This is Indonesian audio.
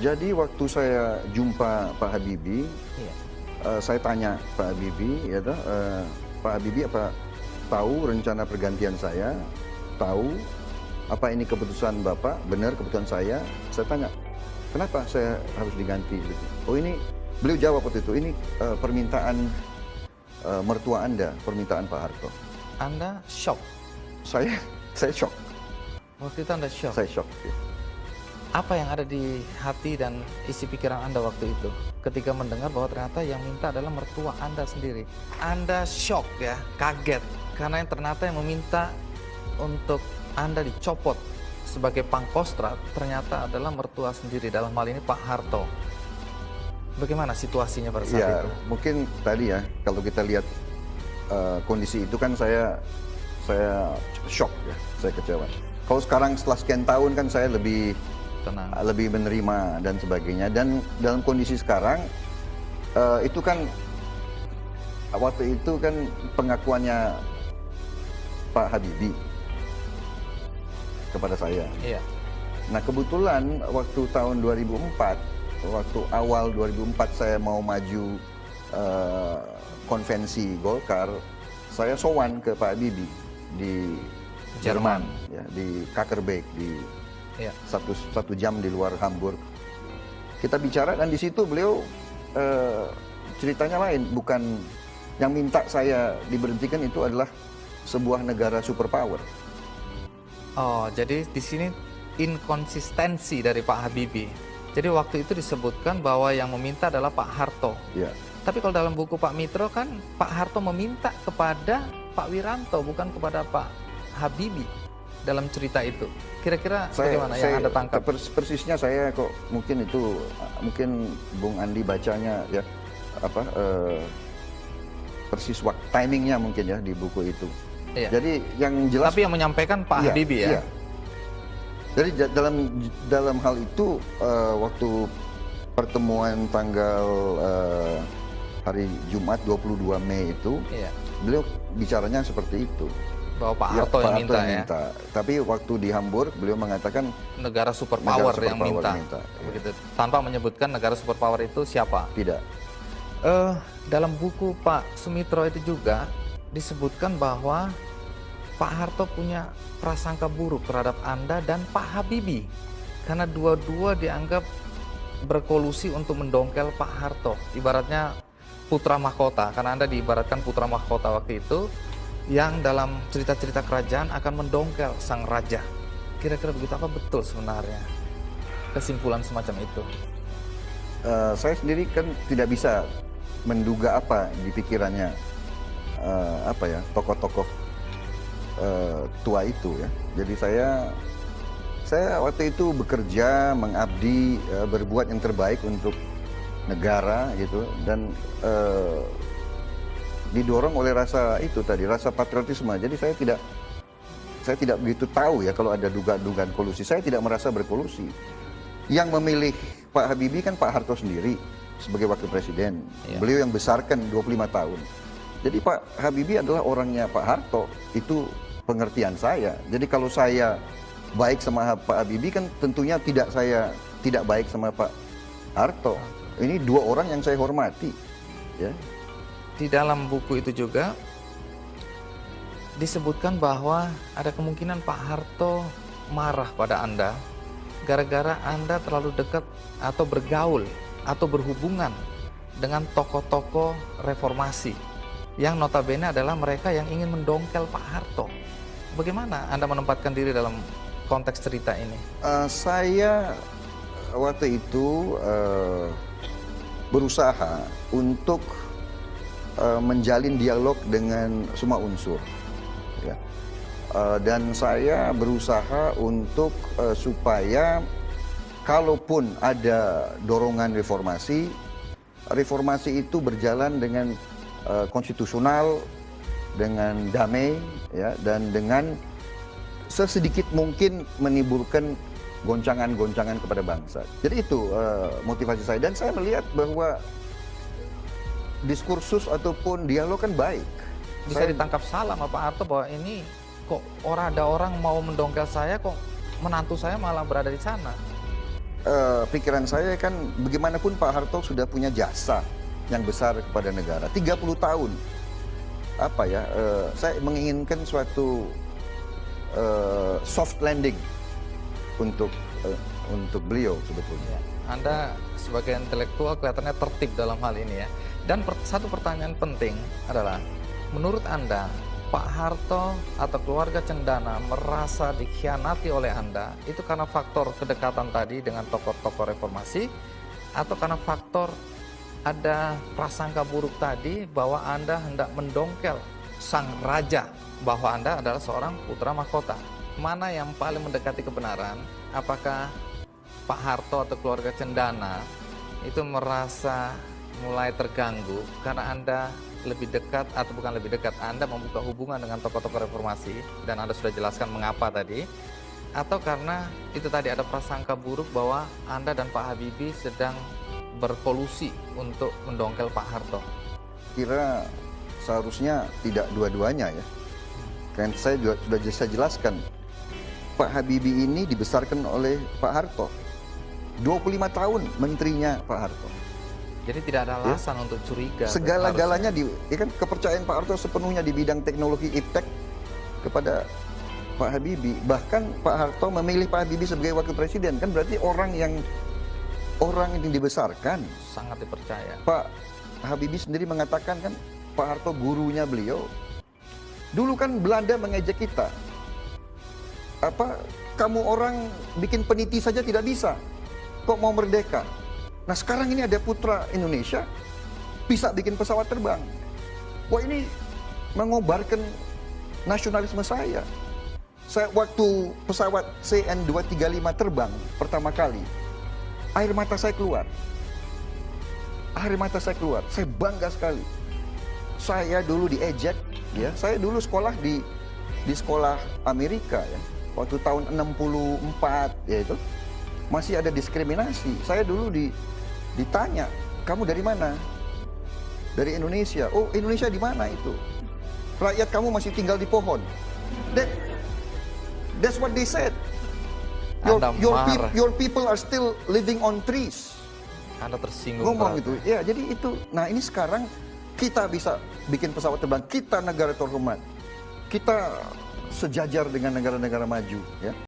Jadi waktu saya jumpa Pak Habibie, Iya. saya tanya Pak Habibie, ya toh, Pak Habibie apa tahu rencana pergantian saya? Tahu apa ini keputusan Bapak? Benar keputusan saya? Saya tanya, kenapa saya harus diganti? Oh ini, beliau jawab waktu itu, ini permintaan mertua Anda, permintaan Pak Harto. Anda shock. Saya shock, Waktu itu Anda shock. saya shock. Ya. Apa yang ada di hati dan isi pikiran Anda waktu itu ketika mendengar bahwa ternyata yang minta adalah mertua Anda sendiri? Anda shock ya, kaget karena yang ternyata yang meminta untuk Anda dicopot sebagai Pangkostrat ternyata adalah mertua sendiri, dalam hal ini Pak Harto. Bagaimana situasinya pada saat Ya, itu? mungkin tadi ya, kalau kita lihat kondisi itu kan saya shock ya, saya kecewa. Kalau sekarang setelah sekian tahun kan saya lebih Tenang. menerima dan sebagainya. Dan dalam kondisi sekarang itu kan waktu itu kan pengakuannya Pak Habibie kepada saya. Iya. Nah kebetulan waktu tahun 2004, waktu awal 2004 saya mau maju konvensi Golkar, saya sowan ke Pak Habibie di Jerman, ya, di Kakerbeek, di Iya. satu jam di luar Hamburg. Kita bicara dan di situ beliau ceritanya lain, bukan yang minta saya diberhentikan itu adalah sebuah negara superpower. Oh, jadi di sini inkonsistensi dari Pak Habibie. Jadi waktu itu disebutkan bahwa yang meminta adalah Pak Harto. Ya. Tapi kalau dalam buku Pak Mitro kan Pak Harto meminta kepada Pak Wiranto, bukan kepada Pak Habibie dalam cerita itu. Kira-kira bagaimana yang Anda tangkap? Persisnya saya kok mungkin itu, mungkin Bung Andi bacanya ya apa persis waktu timingnya mungkin ya di buku itu. Iya. Jadi yang jelas. Tapi yang menyampaikan Pak Iya, Habibie ya. iya. Jadi dalam hal itu waktu pertemuan tanggal hari Jumat 22 Mei itu, Iya. beliau bicaranya seperti itu. Bahwa Pak Ya, Harto Pak yang Harto minta yang ya. minta. Tapi waktu di Hamburg beliau mengatakan Negara superpower Negara yang superpower minta. minta, iya. Begitu. Tanpa menyebutkan negara superpower itu siapa. tidak. Dalam buku Pak Sumitro itu juga disebutkan bahwa Pak Harto punya prasangka buruk terhadap Anda dan Pak Habibie karena dua-dua dianggap berkolusi untuk mendongkel Pak Harto, ibaratnya putra mahkota, karena Anda diibaratkan putra mahkota waktu itu yang dalam cerita-cerita kerajaan akan mendongkel sang raja. Kira-kira begitu, apa betul sebenarnya kesimpulan semacam itu? Saya sendiri kan tidak bisa menduga apa di pikirannya apa ya tokoh-tokoh tua itu ya. Jadi saya waktu itu bekerja, mengabdi, berbuat yang terbaik untuk negara gitu, dan didorong oleh rasa itu tadi, rasa patriotisme. Jadi saya tidak begitu tahu ya kalau ada dugaan kolusi. Saya tidak merasa berkolusi. Yang memilih Pak Habibie kan Pak Harto sendiri sebagai wakil presiden. Iya. Beliau yang besarkan 25 tahun. Jadi Pak Habibie adalah orangnya Pak Harto. Itu pengertian saya. Jadi kalau saya baik sama Pak Habibie kan tentunya saya tidak baik sama Pak Harto. Ini dua orang yang saya hormati. Ya. Di dalam buku itu juga disebutkan bahwa ada kemungkinan Pak Harto marah pada Anda gara-gara Anda terlalu dekat atau bergaul atau berhubungan dengan tokoh-tokoh reformasi yang notabene adalah mereka yang ingin mendongkel Pak Harto. Bagaimana Anda menempatkan diri dalam konteks cerita ini? Saya waktu itu berusaha untuk menjalin dialog dengan semua unsur, ya. Dan saya berusaha untuk supaya kalaupun ada dorongan reformasi itu berjalan dengan konstitusional, dengan damai, ya, dan dengan sesedikit mungkin menimbulkan goncangan-goncangan kepada bangsa. Jadi itu motivasi saya, dan saya melihat bahwa diskursus ataupun dialog kan baik. Bisa ditangkap salah sama Pak Harto bahwa ini kok ada orang mau mendongkel saya, kok menantu saya malah berada di sana. pikiran saya kan bagaimanapun Pak Harto sudah punya jasa yang besar kepada negara. 30 tahun. Apa ya, saya menginginkan suatu soft landing untuk beliau sebetulnya. Anda sebagai intelektual kelihatannya tertib dalam hal ini ya. Dan satu pertanyaan penting adalah, menurut Anda, Pak Harto atau keluarga Cendana merasa dikhianati oleh Anda itu karena faktor kedekatan tadi dengan tokoh-tokoh reformasi, atau karena faktor ada prasangka buruk tadi bahwa Anda hendak mendongkel sang raja, bahwa Anda adalah seorang putra mahkota? Mana yang paling mendekati kebenaran? Apakah Pak Harto atau keluarga Cendana itu merasa mulai terganggu karena Anda lebih dekat, atau bukan lebih dekat, Anda membuka hubungan dengan tokoh-tokoh reformasi dan Anda sudah jelaskan mengapa tadi, atau karena itu tadi ada prasangka buruk bahwa Anda dan Pak Habibie sedang berkolusi untuk mendongkel Pak Harto? Kira seharusnya tidak dua-duanya ya. Kan saya juga sudah saya jelaskan, Pak Habibie ini dibesarkan oleh Pak Harto. 25 tahun menterinya Pak Harto. Jadi tidak ada alasan untuk curiga. Segala-galanya ya kan, kepercayaan Pak Harto sepenuhnya di bidang teknologi iptek kepada Pak Habibie. Bahkan Pak Harto memilih Pak Habibie sebagai wakil presiden, kan berarti orang yang dibesarkan. Sangat dipercaya. Pak Habibie sendiri mengatakan kan, Pak Harto gurunya beliau. Dulu kan Belanda mengejek kita. Apa, kamu orang bikin peniti saja tidak bisa, kok mau merdeka? Nah sekarang ini ada putra Indonesia bisa bikin pesawat terbang. Wah, ini mengobarkan nasionalisme saya. Saya waktu pesawat CN235 terbang pertama kali, air mata saya keluar. Air mata saya keluar. Saya bangga sekali. Saya dulu diejek, ya. Saya dulu sekolah di sekolah Amerika ya. Waktu tahun 64 ya itu masih ada diskriminasi. Saya dulu ditanya, kamu dari mana? Dari Indonesia. Oh, Indonesia di mana itu? Rakyat kamu masih tinggal di pohon. That's what they said. Your people are still living on trees. Anda tersinggung. Ngomong itu. Ya, jadi itu. Nah, ini sekarang kita bisa bikin pesawat terbang. Kita negara terhormat. Kita sejajar dengan negara-negara maju, ya.